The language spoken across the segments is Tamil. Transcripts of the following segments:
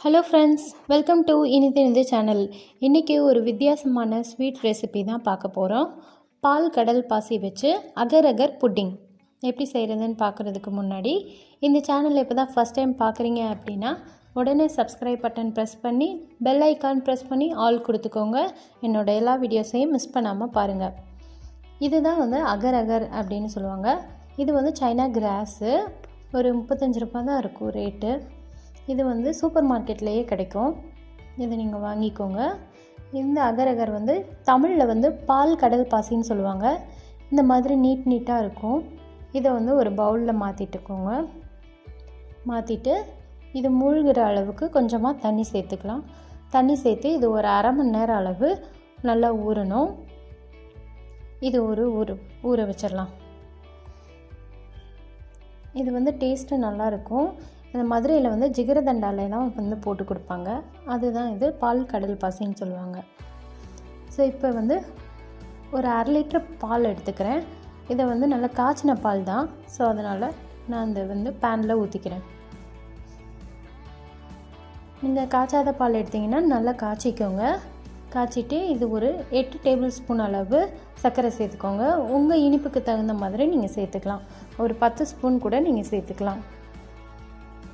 ஹலோ ஃப்ரெண்ட்ஸ், வெல்கம் டு இனிது சேனல். இன்றைக்கி ஒரு வித்தியாசமான ஸ்வீட் ரெசிபி தான் பார்க்க போகிறோம். பால் கடல் பாசி வச்சு அகர் அகர் புட்டிங் எப்படி செய்கிறதுன்னு பார்க்குறதுக்கு முன்னாடி இந்த சேனல் இப்போ தான் ஃபஸ்ட் டைம் பார்க்குறீங்க அப்படின்னா உடனே சப்ஸ்கிரைப் பட்டன் ப்ரெஸ் பண்ணி பெல் ஐக்கான் ப்ரெஸ் பண்ணி ஆல் கொடுத்துக்கோங்க. என்னோடய எல்லா வீடியோஸையும் மிஸ் பண்ணாமல் பாருங்கள். இதுதான் அகர் அகர் அப்படின்னு சொல்லுவாங்க. இது சைனா கிராஸு. ஒரு 35 ரூபா தான் இருக்கும் ரேட்டு. இது சூப்பர் மார்க்கெட்லேயே கிடைக்கும். இதை நீங்கள் வாங்கிக்கோங்க. இந்த அகர் அகர் தமிழில் பால் கடல் பாசின்னு சொல்லுவாங்க. இந்த மாதிரி நீட்டாக இருக்கும். இதை ஒரு பவுலில் மாற்றிட்டுக்கோங்க. மாற்றிட்டு இது மூழ்கிற அளவுக்கு கொஞ்சமாக தண்ணி சேர்த்துக்கலாம். தண்ணி சேர்த்து இது ஒரு அரை மணி நேரம் அளவு நல்லா ஊறணும். இது ஊற வச்சிடலாம். இது டேஸ்ட்டு நல்லாயிருக்கும். இந்த மதுரையில் ஜிகரதண்டாலெலாம் போட்டு கொடுப்பாங்க. அதுதான் இது பால் கடல் பாசின்னு சொல்லுவாங்க. ஸோ இப்போ ஒரு 1/2 லிட்டர் பால் எடுத்துக்கிறேன். இதை நல்லா காய்ச்சின பால் தான். ஸோ அதனால் நான் இந்த பேனில் ஊற்றிக்கிறேன். நீங்கள் காய்ச்சாத பால் எடுத்திங்கன்னா நல்லா காய்ச்சிக்கோங்க. காய்ச்சிட்டு இது ஒரு 8 டேபிள் ஸ்பூன் அளவு சர்க்கரை சேர்த்துக்கோங்க. உங்கள் இனிப்புக்கு தகுந்த மாதிரி நீங்கள் சேர்த்துக்கலாம். ஒரு 10 ஸ்பூன் கூட நீங்கள் சேர்த்துக்கலாம்.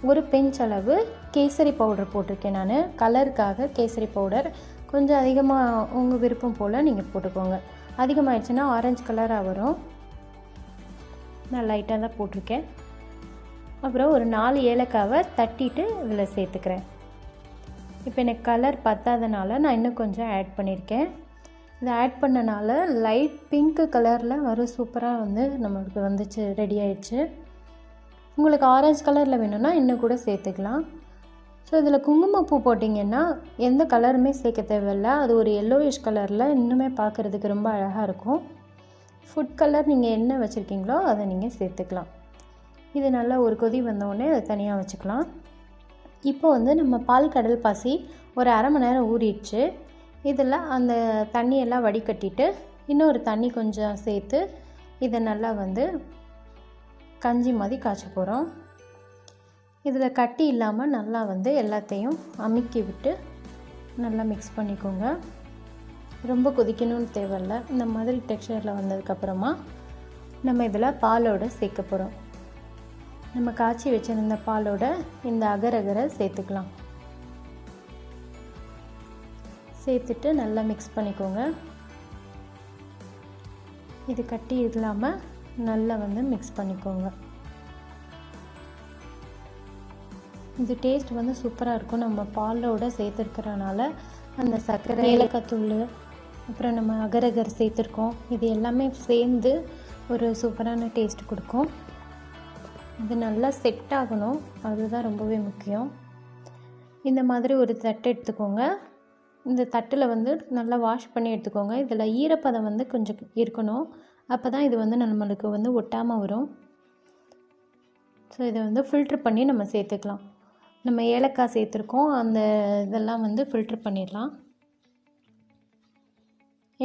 ஒரு பிஞ்ச் அளவு கேசரி பவுடர் போட்டிருக்கேன் நான். கலருக்காக கேசரி பவுடர் கொஞ்சம் அதிகமாக உங்கள் விருப்பம் போல் நீங்கள் போட்டுக்கோங்க. அதிகமாகிடுச்சுன்னா ஆரஞ்சு கலராக வரும். நான் லைட்டாக தான் போட்டிருக்கேன். அப்புறம் ஒரு 4 ஏலக்காவை தட்டிட்டு இதில் சேர்த்துக்கிறேன். இப்போ எனக்கு கலர் பத்தாதனால நான் இன்னும் கொஞ்சம் ஆட் பண்ணியிருக்கேன். இதை ஆட் பண்ணனால லைட் பிங்க் கலரில் வரும். சூப்பராக நம்மளுக்கு வந்துச்சு, ரெடி ஆயிடுச்சு. உங்களுக்கு ஆரஞ்சு கலரில் வேணும்னா இன்னும் கூட சேர்த்துக்கலாம். ஸோ இதில் குங்குமப்பூ போட்டிங்கன்னா எந்த கலருமே சேர்க்க தேவையில்லை. அது ஒரு எல்லோயிஷ் கலரில் இன்னுமே பார்க்குறதுக்கு ரொம்ப அழகாக இருக்கும். ஃபுட் கலர் நீங்கள் என்ன வச்சுருக்கீங்களோ அதை நீங்கள் சேர்த்துக்கலாம். இது நல்லா ஒரு கொதி வந்தோடனே அதை தனியாக வச்சுக்கலாம். இப்போ நம்ம பால் கடல் பாசி ஒரு அரை மணி நேரம் ஊறிடுச்சு. இதில் அந்த தண்ணியெல்லாம் வடிகட்டிட்டு இன்னொரு தண்ணி கொஞ்சம் சேர்த்து இதை நல்லா கஞ்சி மாதிரி காய்ச்ச போகிறோம். இதில் கட்டி இல்லாமல் நல்லா எல்லாத்தையும் அமுக்கி விட்டு நல்லா மிக்ஸ் பண்ணிக்கோங்க. ரொம்ப கொதிக்கணும்னு தேவையில்லை. இந்த மாதிரி டெக்ஸ்சரில் வந்ததுக்கப்புறமா நம்ம இதில் பாலோடு சேர்க்க போகிறோம். நம்ம காய்ச்சி வச்சுருந்த பாலோட இந்த அகர் அகரை சேர்த்துக்கலாம். சேர்த்துட்டு நல்லா மிக்ஸ் பண்ணிக்கோங்க. இது கட்டி இல்லாமல் நல்லா மிக்ஸ் பண்ணிக்கோங்க. இது டேஸ்ட் சூப்பராக இருக்கும். நம்ம பாலோட சேர்த்துருக்கிறனால அந்த சர்க்கரை, ஏலக்காய் தூள், அப்புறம் நம்ம அகர் அகர் சேர்த்துருக்கோம். இது எல்லாமே சேர்ந்து ஒரு சூப்பரான டேஸ்ட் கொடுக்கும். இது நல்லா செட் ஆகணும், அதுதான் ரொம்பவே முக்கியம். இந்த மாதிரி ஒரு தட்டு எடுத்துக்கோங்க. இந்த தட்டில் நல்லா வாஷ் பண்ணி எடுத்துக்கோங்க. இதில் ஈரப்பதம் கொஞ்சம் இருக்கணும். அப்போ தான் இது நம்மளுக்கு ஒட்டாமல் வரும். ஸோ இதை ஃபில்ட்ரு பண்ணி நம்ம சேர்த்துக்கலாம். நம்ம ஏலக்காய் சேர்த்துருக்கோம், அந்த இதெல்லாம் ஃபில்ட்ரு பண்ணிடலாம்.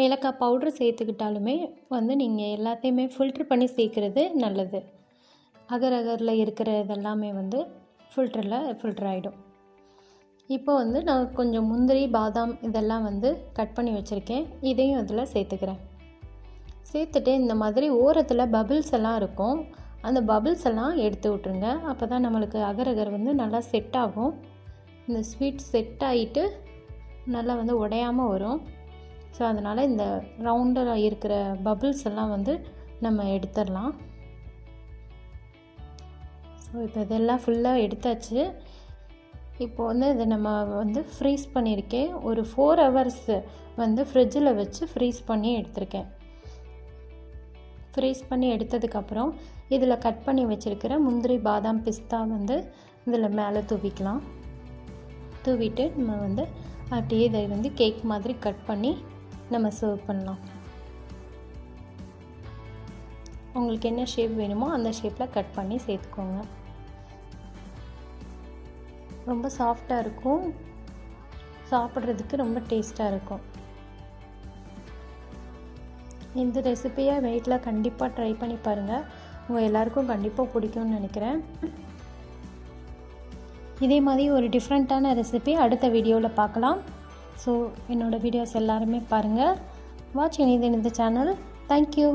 ஏலக்காய் பவுட்ரு சேர்த்துக்கிட்டாலுமே நீங்கள் எல்லாத்தையுமே ஃபில்ட்ரு பண்ணி சேர்க்குறது நல்லது. அகர் அகரில் இருக்கிற இதெல்லாமே ஃபில்ட்ரு ஆகிடும். இப்போ நான் கொஞ்சம் முந்திரி, பாதாம் இதெல்லாம் கட் பண்ணி வச்சுருக்கேன். இதையும் இதில் சேர்த்துக்கிறேன். சேர்த்துட்டு இந்த மாதிரி ஓரத்தில் பபிள்ஸ் எல்லாம் இருக்கும். அந்த பபிள்ஸ் எல்லாம் எடுத்து விட்ருங்க. அப்போ தான் நம்மளுக்கு அகர் அகர் நல்லா செட் ஆகும். இந்த ஸ்வீட் செட் ஆகிட்டு நல்லா உடையாமல் வரும். ஸோ அதனால் இந்த ரவுண்டாக இருக்கிற பபிள்ஸ் எல்லாம் நம்ம எடுத்துடலாம். ஸோ இப்போ இதெல்லாம் ஃபுல்லாக எடுத்தாச்சு. இப்போது இதை நம்ம ஃப்ரீஸ் பண்ணியிருக்கேன். ஒரு 4 ஹவர்ஸ் ஃப்ரிட்ஜில் வச்சு ஃப்ரீஸ் பண்ணி எடுத்திருக்கேன். ஃப்ரீஸ் பண்ணி எடுத்ததுக்கப்புறம் இதில் கட் பண்ணி வச்சுருக்கிற முந்திரி, பாதாம், பிஸ்தா இதில் மேலே தூவிக்கலாம். தூவிட்டு நம்ம அப்படியே இதை கேக் மாதிரி கட் பண்ணி நம்ம சர்வ் பண்ணலாம். உங்களுக்கு என்ன ஷேப் வேணுமோ அந்த ஷேப்பில் கட் பண்ணி சேர்த்துக்கோங்க. ரொம்ப சாஃப்டாக இருக்கும், சாப்பிட்றதுக்கு ரொம்ப டேஸ்ட்டாக இருக்கும். இந்த ரெசிபியை வீட்டில் கண்டிப்பாக ட்ரை பண்ணி பாருங்கள். உங்கள் எல்லாருக்கும் கண்டிப்பாக பிடிக்கும்னு நினைக்கிறேன். இதே மாதிரி ஒரு டிஃப்ரெண்ட்டான ரெசிபி அடுத்த வீடியோவில் பார்க்கலாம். ஸோ என்னோடய வீடியோஸ் எல்லாருமே பாருங்கள். வாட்ச் எனி இந்த சேனல். தேங்க்யூ.